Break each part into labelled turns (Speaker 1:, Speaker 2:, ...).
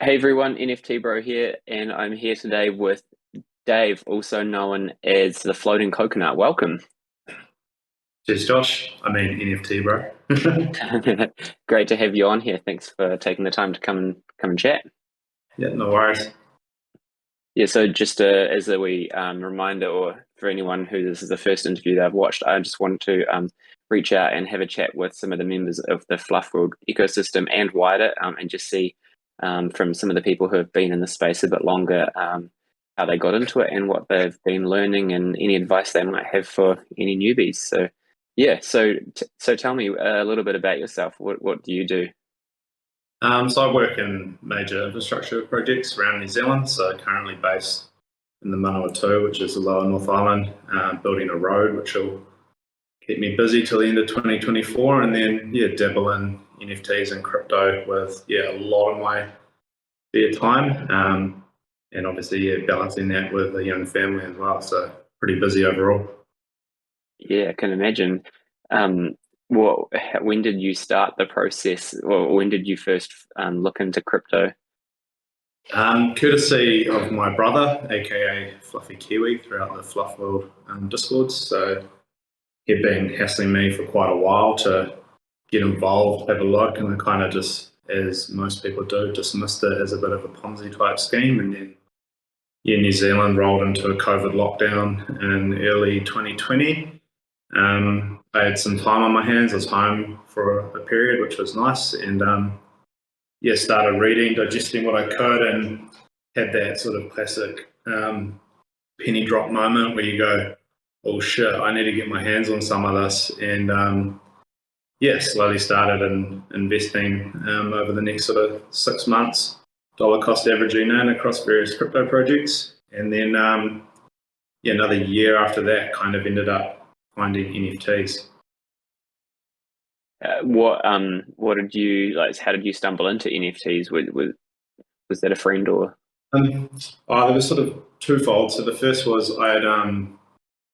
Speaker 1: Hey everyone, nftbroo here, and I'm here today with Dave, also known as the Floating Coconut. Welcome.
Speaker 2: Cheers, Josh. I mean NFT, bro.
Speaker 1: Great to have you on here. Thanks for taking the time to come and chat.
Speaker 2: Yeah, no worries.
Speaker 1: Yeah, so just as a wee reminder, or for anyone who this is the first interview that I've watched, I just wanted to reach out and have a chat with some of the members of the Fluff World ecosystem and wider, and just see from some of the people who have been in the space a bit longer, how they got into it and what they've been learning, and any advice they might have for any newbies. So, yeah, so tell me a little bit about yourself. What do you do?
Speaker 2: So I work in major infrastructure projects around New Zealand. So currently based in the Manawatu, which is the lower North Island, building a road which will keep me busy till the end of 2024, and then dabble in NFTs and crypto with a lot of my spare time, and obviously balancing that with a young family as well. So pretty busy overall.
Speaker 1: Yeah, I can imagine. Um, when did you start the process, or when did you first look into crypto?
Speaker 2: Courtesy of my brother, aka Fluffy Kiwi, throughout the Fluff World Discords. So he'd been hassling me for quite a while to get involved, have a look, and I kind of just, as most people do, dismissed it as a bit of a Ponzi type scheme. And then, New Zealand rolled into a COVID lockdown in early 2020. I had some time on my hands. I was home for a period, which was nice, and started reading, digesting what I could, and had that sort of classic penny drop moment where you go, "Oh shit, I need to get my hands on some of this," and slowly started investing over the next sort of 6 months, dollar cost averaging in across various crypto projects, and then another year after that, kind of ended up finding NFTs.
Speaker 1: What did you like? How did you stumble into NFTs? Was that a friend or?
Speaker 2: There was sort of twofold. So the first was I had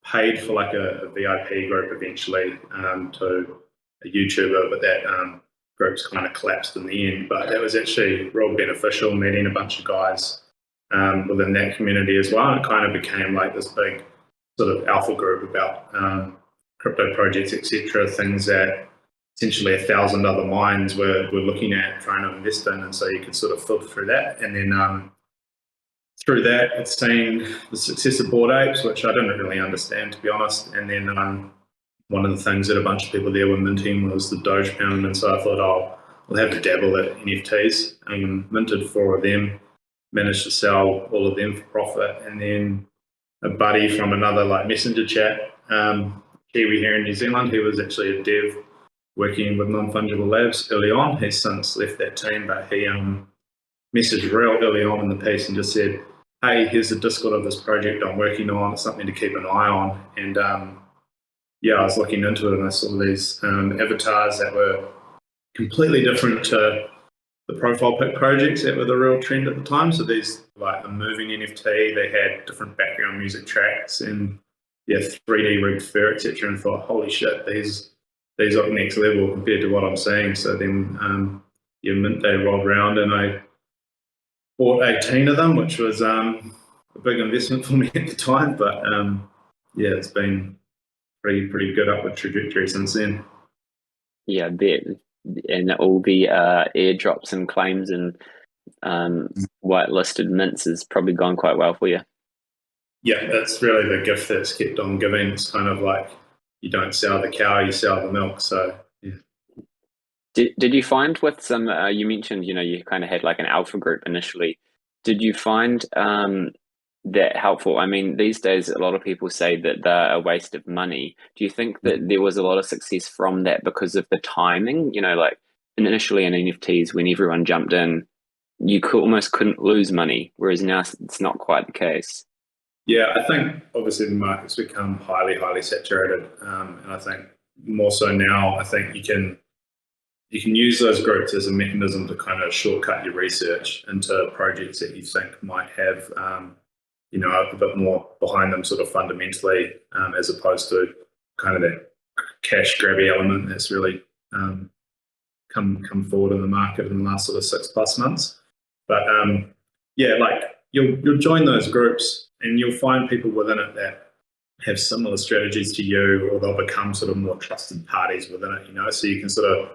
Speaker 2: paid for like a VIP group eventually to a YouTuber, but that group's kind of collapsed in the end. But that was actually real beneficial, meeting a bunch of guys within that community as well. And it kind of became like this big sort of alpha group about crypto projects, etc., things that essentially 1,000 other minds were looking at trying to invest in. And so you could sort of filter through that. And then through that, it's seen the success of Bored Apes, which I didn't really understand, to be honest. And then one of the things that a bunch of people there were minting was the Doge Pound. And so I thought, I'll have a dabble at NFTs. Minted 4 of them, managed to sell all of them for profit. And then a buddy from another like messenger chat, Kiwi here in New Zealand, who was actually a dev working with Non-Fungible Labs early on. He's since left that team, but he messaged real early on in the piece and just said, "Hey, here's the Discord of this project I'm working on. It's something to keep an eye on." And I was looking into it and I saw these avatars that were completely different to the profile pic projects that were the real trend at the time. So these like a moving NFT, they had different background music tracks and 3D rigged fur, etc. And thought, holy shit, these are next level compared to what I'm seeing. So then Mint Day rolled around and I bought 18 of them, which was a big investment for me at the time. But it's been pretty good upward trajectory since then.
Speaker 1: Yeah, I bet. And all the airdrops and claims and whitelisted mints has probably gone quite well for you.
Speaker 2: Yeah, that's really the gift that's kept on giving. It's kind of like you don't sell the cow, you sell the milk. So yeah.
Speaker 1: Did you find with some, you mentioned, you kind of had like an alpha group initially. Did you find that helpful? I mean, these days, a lot of people say that they're a waste of money. Do you think that there was a lot of success from that because of the timing? Like initially in NFTs, when everyone jumped in, you almost couldn't lose money, whereas now it's not quite the case.
Speaker 2: Yeah, I think obviously the market's become highly saturated, and I think more so now. I think you can use those groups as a mechanism to kind of shortcut your research into projects that you think might have, a bit more behind them sort of fundamentally, as opposed to kind of that cash grabby element that's really come forward in the market in the last sort of 6+ months. But yeah, like you'll join those groups and you'll find people within it that have similar strategies to you, or they'll become sort of more trusted parties within it, you know, so you can sort of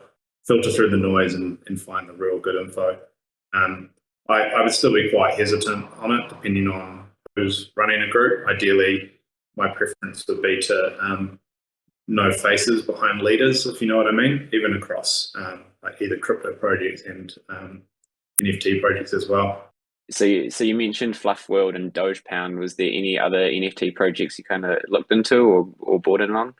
Speaker 2: filter through the noise and find the real good info. Um, I would still be quite hesitant on it, depending on who's running a group. Ideally, my preference would be to know faces behind leaders, if you know what I mean, even across like either crypto projects and NFT projects as well.
Speaker 1: So you mentioned Fluff World and Doge Pound. Was there any other NFT projects you kind of looked into or bought in on?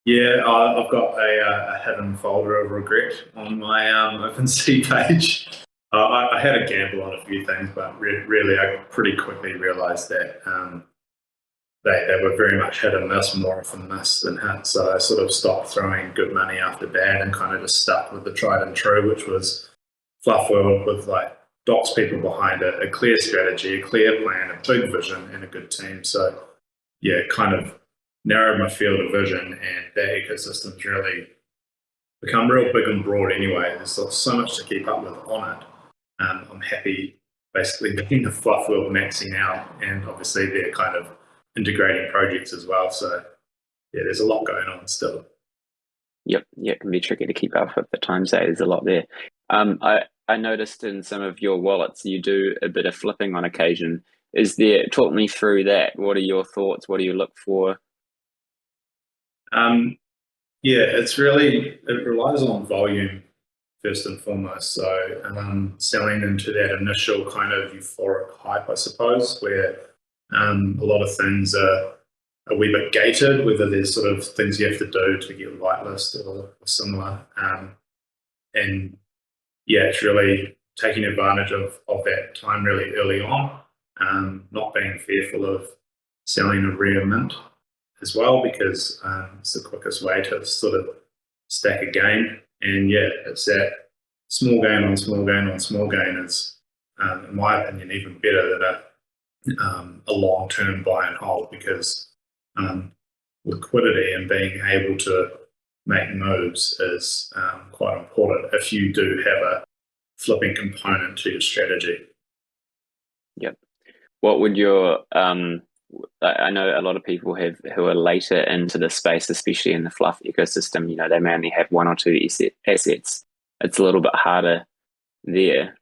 Speaker 2: Yeah, I've got a hidden folder of regret on my OpenSea page. I had a gamble on a few things, but really, I pretty quickly realised that they were very much hit and miss, more often miss than hit. So I sort of stopped throwing good money after bad and kind of just stuck with the tried and true, which was Fluff World with like docs people behind it, a clear strategy, a clear plan, a big vision, and a good team. So yeah, kind of narrowed my field of vision, and that ecosystem's really become real big and broad anyway. There's so much to keep up with on it. I'm happy basically being the Fluff World maxing out, and obviously they're kind of integrating projects as well. So yeah, there's a lot going on still.
Speaker 1: Yep, yeah, it can be tricky to keep up with the times. There's a lot there. I noticed in some of your wallets you do a bit of flipping on occasion. Is there? Talk me through that. What are your thoughts? What do you look for?
Speaker 2: Um, yeah, it relies on volume first and foremost. So selling into that initial kind of euphoric hype, I suppose, where a lot of things are a wee bit gated, whether there's sort of things you have to do to get whitelist or similar. And yeah, it's really taking advantage of that time really early on, not being fearful of selling a rare mint as well, because it's the quickest way to sort of stack a game. And yeah, it's that small gain on small gain on small gain is, in my opinion, even better than a long-term buy and hold, because liquidity and being able to make moves is quite important if you do have a flipping component to your strategy.
Speaker 1: Yep. What would your I know a lot of people have who are later into the space, especially in the fluff ecosystem. You know, they may only have one or two assets. It's a little bit harder there.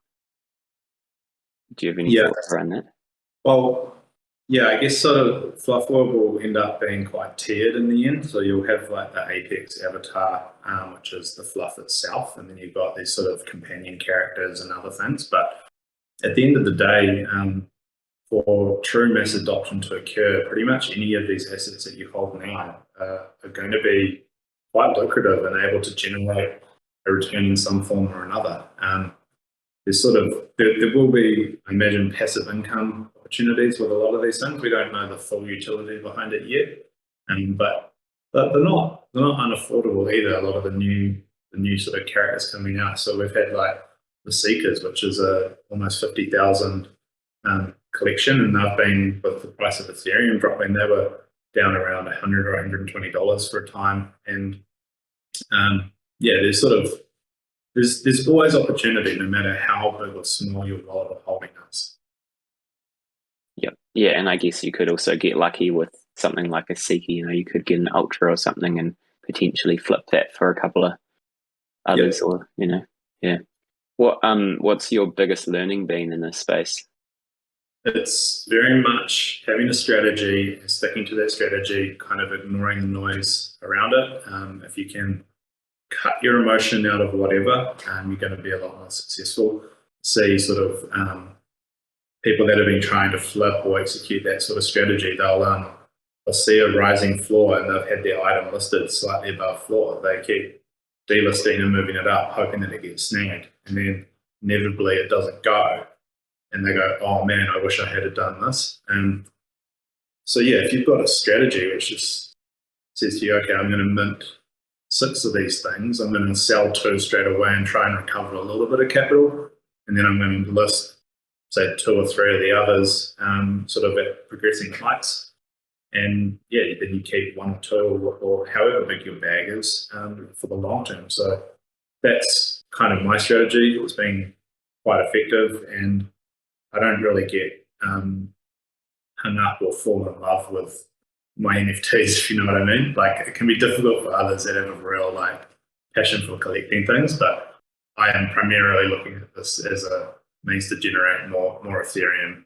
Speaker 1: Do you have any
Speaker 2: Yeah,
Speaker 1: thoughts around that?
Speaker 2: well, yeah, I guess sort of Fluff World will end up being quite tiered in the end. So you'll have like the Apex avatar, which is the fluff itself, and then you've got these sort of companion characters and other things. But at the end of the day, for true mass adoption to occur, pretty much any of these assets that you hold now are going to be quite lucrative and able to generate a return in some form or another. There's sort of there will be, I imagine, passive income opportunities with a lot of these things. We don't know the full utility behind it yet, but they're not unaffordable either. A lot of the new sort of characters coming out. So we've had like the Seekers, which is a almost 50,000 collection, and they've been, with the price of Ethereum dropping, they were down around $100 or $120 for a time. And yeah, there's always opportunity, no matter how big or small your wallet of holding is.
Speaker 1: Yep. Yeah, and I guess you could also get lucky with something like a Seeker. You know, you could get an Ultra or something and potentially flip that for a couple of others,
Speaker 2: Yep.
Speaker 1: or yeah. What's your biggest learning been in this space?
Speaker 2: It's very much having a strategy and sticking to that strategy, kind of ignoring the noise around it. If you can cut your emotion out of whatever, you're going to be a lot more successful. See sort of people that have been trying to flip or execute that sort of strategy, they'll see a rising floor and they've had their item listed slightly above floor. They keep delisting and moving it up, hoping that it gets snagged, and then inevitably it doesn't go. And they go, oh man, I wish I had done this. And so yeah, if you've got a strategy which just says to you, okay, I'm going to mint 6 of these things, I'm going to sell 2 straight away and try and recover a little bit of capital, and then I'm going to list, say, 2 or 3 of the others, sort of at progressing heights. And yeah, then you keep 1 or 2 or however big your bag is for the long term. So that's kind of my strategy. It's been quite effective, and I don't really get hung up or fall in love with my NFTs, if you know what I mean. Like, it can be difficult for others that have a real passion for collecting things, but I am primarily looking at this as a means to generate more Ethereum,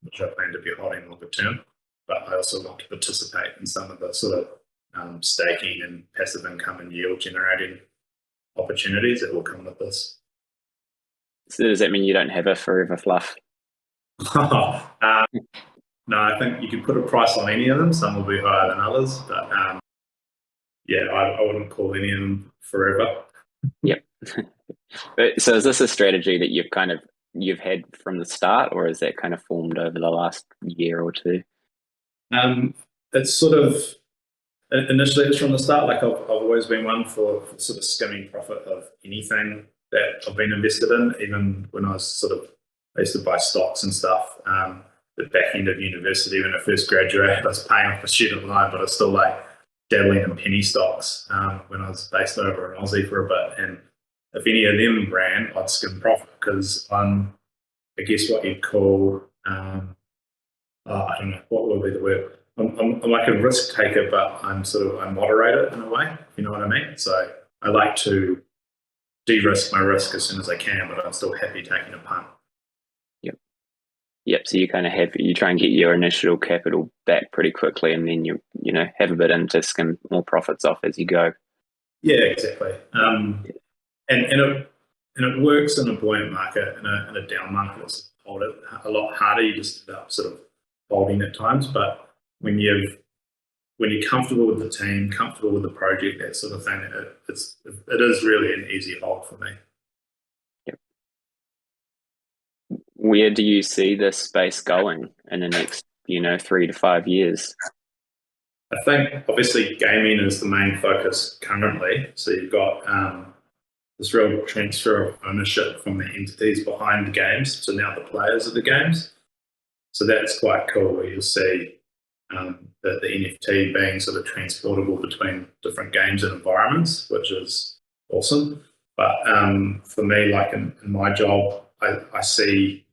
Speaker 2: which I plan to be holding longer term. But I also want to participate in some of the sort of staking and passive income and yield generating opportunities that will come with this.
Speaker 1: So does that mean you don't have a forever fluff?
Speaker 2: No, I think you can put a price on any of them. Some will be higher than others, but yeah, I wouldn't call any of them forever.
Speaker 1: Yep. So is this a strategy that you've had from the start, or is that kind of formed over the last year or two?
Speaker 2: It's sort of initially it's from the start. Like, I've always been one for sort of skimming profit of anything that I've been invested in. Even when I used to buy stocks and stuff. The back end of university, when I first graduated, I was paying off a student loan, but I was still dabbling in penny stocks when I was based over in Aussie for a bit. And if any of them ran, I'd skim profit because I'm, I guess, what you'd call, I don't know, what would be the word? I'm like a risk taker, but I moderate it in a way, if you know what I mean. So I like to de-risk my risk as soon as I can, but I'm still happy taking a punt.
Speaker 1: Yep. So you kind of you try and get your initial capital back pretty quickly, and then you have a bit in to skim more profits off as you go.
Speaker 2: Yeah, exactly. And it works in a buoyant market. In a down market, it's a lot harder. You just end up sort of holding at times. But when you're comfortable with the team, comfortable with the project, that sort of thing, it is really an easy hold for me.
Speaker 1: Where do you see this space going in the next 3 to 5 years?
Speaker 2: I think obviously gaming is the main focus currently. So you've got this real transfer of ownership from the entities behind the games to now the players of the games. So that's quite cool, where you'll see the NFT being sort of transportable between different games and environments, which is awesome. But for me, like in my job, I see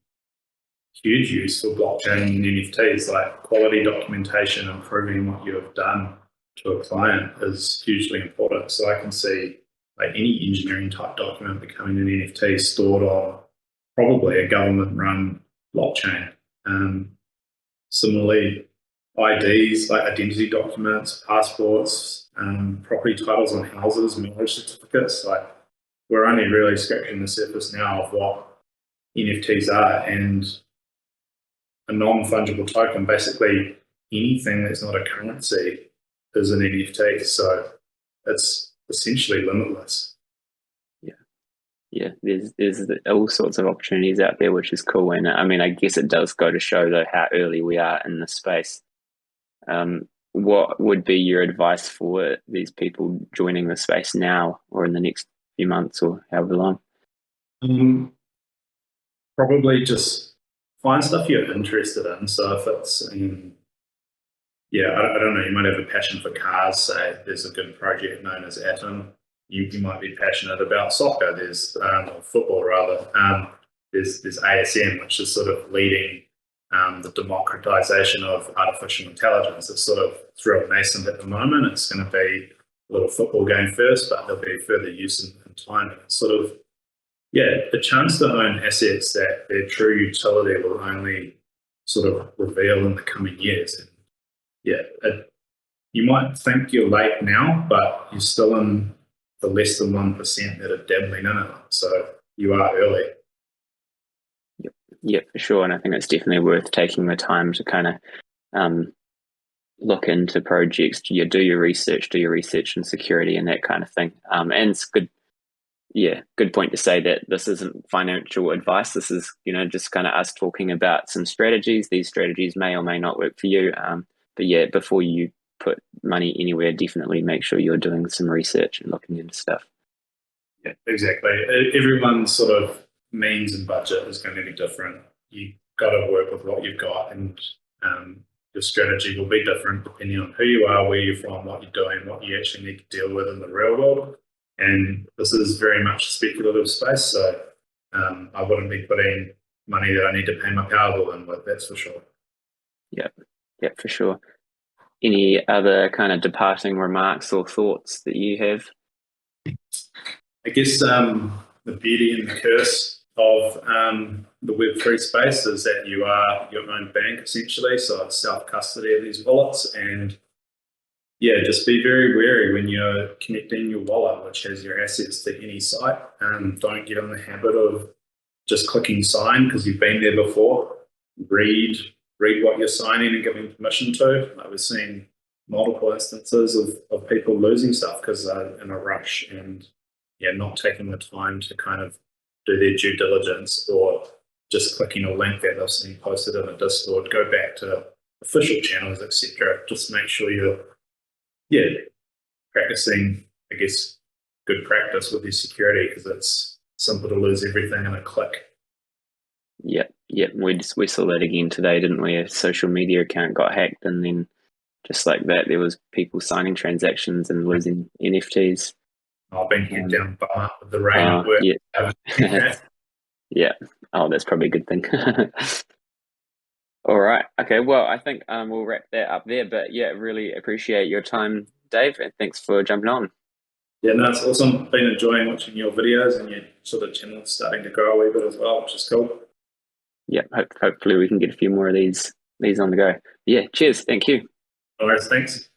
Speaker 2: huge use for blockchain and NFTs. Like, quality documentation and proving what you have done to a client is hugely important. So I can see any engineering type document becoming an NFT stored on probably a government run blockchain. Similarly, IDs, like identity documents, passports, property titles on houses, marriage certificates, we're only really scratching the surface now of what NFTs are. And a non-fungible token, basically anything that's not a currency is an NFT. So it's essentially limitless.
Speaker 1: Yeah, there's all sorts of opportunities out there, which is cool. And I mean, I guess it does go to show though how early we are in this space. What would be your advice for these people joining the space now or in the next few months or however long?
Speaker 2: Probably just find stuff you're interested in. So if it's, I don't know, you might have a passion for cars, say there's a good project known as Atom. You might be passionate about soccer, there's football rather. There's ASM, which is sort of leading the democratization of artificial intelligence. It's real nascent at the moment. It's going to be a little football game first, but there'll be further use in time. It's the chance to own assets that their true utility will only sort of reveal in the coming years. And you might think you're late now, but you're still in the less than 1% that are dabbling in it. So you are early.
Speaker 1: Yeah, for sure. And I think it's definitely worth taking the time to kind of look into projects. Do your research in security and that kind of thing. And it's good. Yeah, good point to say that this isn't financial advice. This is, just kind of us talking about some strategies. These strategies may or may not work for you. But yeah, before you put money anywhere, definitely make sure you're doing some research and looking into stuff.
Speaker 2: Yeah, exactly. Everyone's sort of means and budget is going to be different. You've got to work with what you've got, and your strategy will be different depending on who you are, where you're from, what you're doing, what you actually need to deal with in the real world. And this is very much a speculative space, so I wouldn't be putting money that I need to pay my power bill in with, that's for sure.
Speaker 1: Yeah, yeah, for sure. Any other kind of departing remarks or thoughts that you have?
Speaker 2: I guess the beauty and the curse of the Web3 space is that you are your own bank essentially, so it's self custody of these wallets. And yeah, just be very wary when you're connecting your wallet, which has your assets, to any site. Don't get in the habit of just clicking sign because you've been there before. Read read what you're signing and giving permission to. I was seeing multiple instances of people losing stuff because they're in a rush and yeah, not taking the time to kind of do their due diligence, or just clicking a link that they've seen posted in a Discord. Go back to official channels, etc. Just make sure you're yeah practicing, I guess, good practice with your security, because it's simple to lose everything in a click.
Speaker 1: Yeah, yeah, we saw that again today, didn't we? A social media account got hacked, and then just like that, there was people signing transactions and losing NFTs.
Speaker 2: I've been head down bar with the rain at work.
Speaker 1: Yeah, yeah. Oh, that's probably a good thing. All right. Okay. Well, I think we'll wrap that up there. But yeah, really appreciate your time, Dave, and thanks for jumping on.
Speaker 2: Yeah, no, it's awesome. Been enjoying watching your videos, and your sort of channel's starting to grow a wee bit as well, which is cool.
Speaker 1: Yeah, hopefully we can get a few more of these on the go. Yeah. Cheers. Thank you.
Speaker 2: All right, thanks.